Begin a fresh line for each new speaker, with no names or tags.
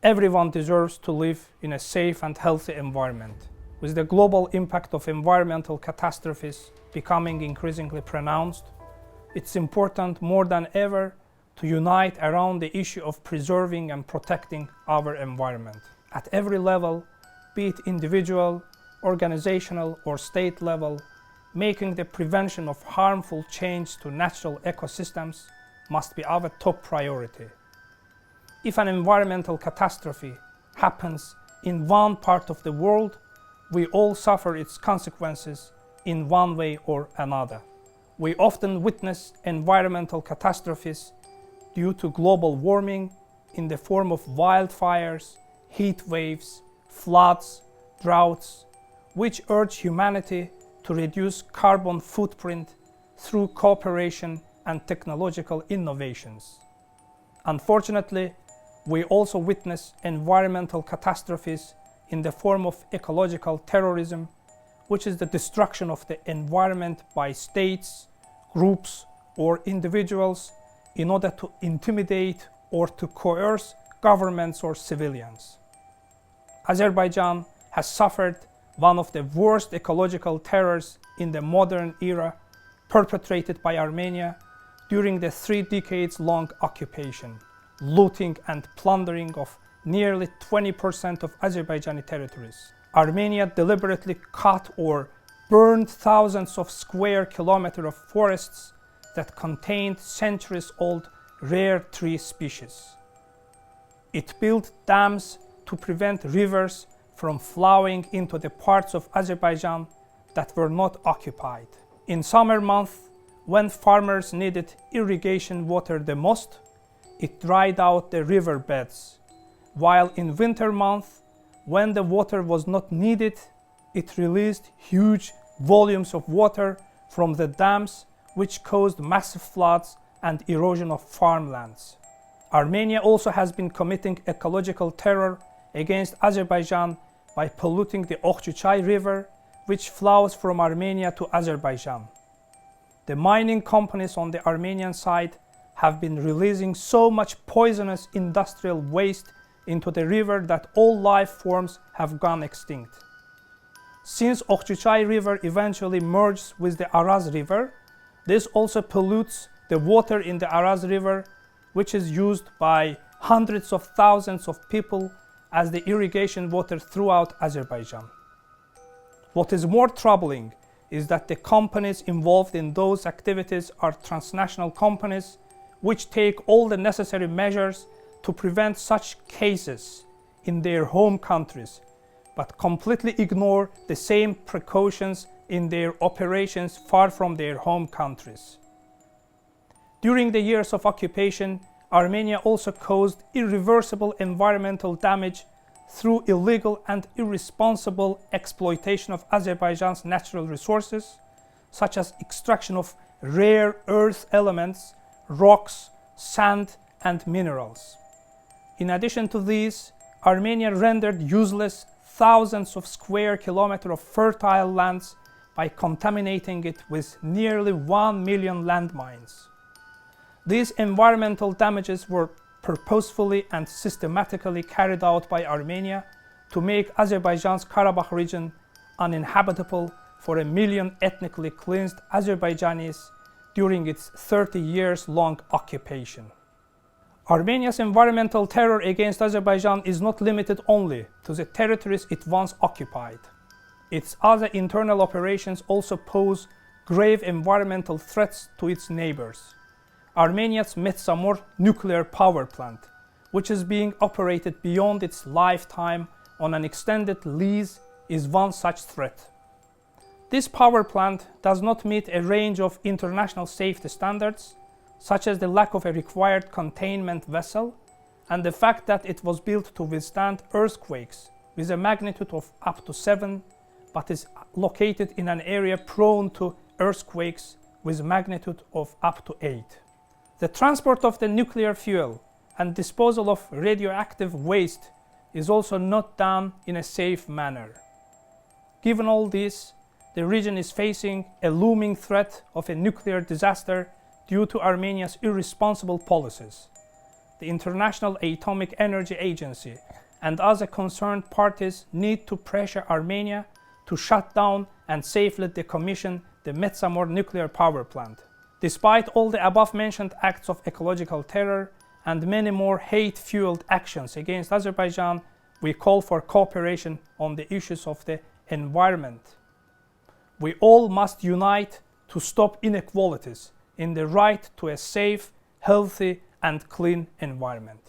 Everyone deserves to live in a safe and healthy environment. With the global impact of environmental catastrophes becoming increasingly pronounced, it's important more than ever to unite around the issue of preserving and protecting our environment. At every level, be it individual, organizational, or state level, making the prevention of harmful change to natural ecosystems must be our top priority. If an environmental catastrophe happens in one part of the world, we all suffer its consequences in one way or another. We often witness environmental catastrophes due to global warming in the form of wildfires, heat waves, floods, droughts, which urge humanity to reduce carbon footprint through cooperation and technological innovations. Unfortunately, we also witness environmental catastrophes in the form of ecological terrorism, which is the destruction of the environment by states, groups, or individuals in order to intimidate or to coerce governments or civilians. Azerbaijan has suffered one of the worst ecological terrors in the modern era perpetrated by Armenia during the 3 decades-long occupation, looting and plundering of nearly 20% of Azerbaijani territories. Armenia deliberately cut or burned thousands of square kilometers of forests that contained centuries-old rare tree species. It built dams to prevent rivers from flowing into the parts of Azerbaijan that were not occupied. In summer months, when farmers needed irrigation water the most, it dried out the river beds, while in winter months, when the water was not needed, it released huge volumes of water from the dams, which caused massive floods and erosion of farmlands. Armenia also has been committing ecological terror against Azerbaijan by polluting the Okhchuchay River, which flows from Armenia to Azerbaijan. The mining companies on the Armenian side have been releasing so much poisonous industrial waste into the river that all life forms have gone extinct. Since Okhchuchay River eventually merges with the Araz River, this also pollutes the water in the Araz River, which is used by hundreds of thousands of people as the irrigation water throughout Azerbaijan. What is more troubling is that the companies involved in those activities are transnational companies which take all the necessary measures to prevent such cases in their home countries, but completely ignore the same precautions in their operations far from their home countries. During the years of occupation, Armenia also caused irreversible environmental damage through illegal and irresponsible exploitation of Azerbaijan's natural resources, such as extraction of rare earth elements, rocks, sand, and minerals. In addition to these, Armenia rendered useless thousands of square kilometers of fertile lands by contaminating it with nearly 1 million landmines. These environmental damages were purposefully and systematically carried out by Armenia to make Azerbaijan's Karabakh region uninhabitable for 1 million ethnically cleansed Azerbaijanis during its 30 years long occupation. Armenia's environmental terror against Azerbaijan is not limited only to the territories it once occupied. Its other internal operations also pose grave environmental threats to its neighbors. Armenia's Metsamor nuclear power plant, which is being operated beyond its lifetime on an extended lease, is one such threat. This power plant does not meet a range of international safety standards, such as the lack of a required containment vessel and the fact that it was built to withstand earthquakes with a magnitude of up to 7, but is located in an area prone to earthquakes with magnitude of up to 8. The transport of the nuclear fuel and disposal of radioactive waste is also not done in a safe manner. Given all this, the region is facing a looming threat of a nuclear disaster due to Armenia's irresponsible policies. the International Atomic Energy Agency and other concerned parties need to pressure Armenia to shut down and safely decommission the Metsamor nuclear power plant. Despite all the above-mentioned acts of ecological terror and many more hate-fueled actions against Azerbaijan, we call for cooperation on the issues of the environment. We all must unite to stop inequalities in the right to a safe, healthy, and clean environment.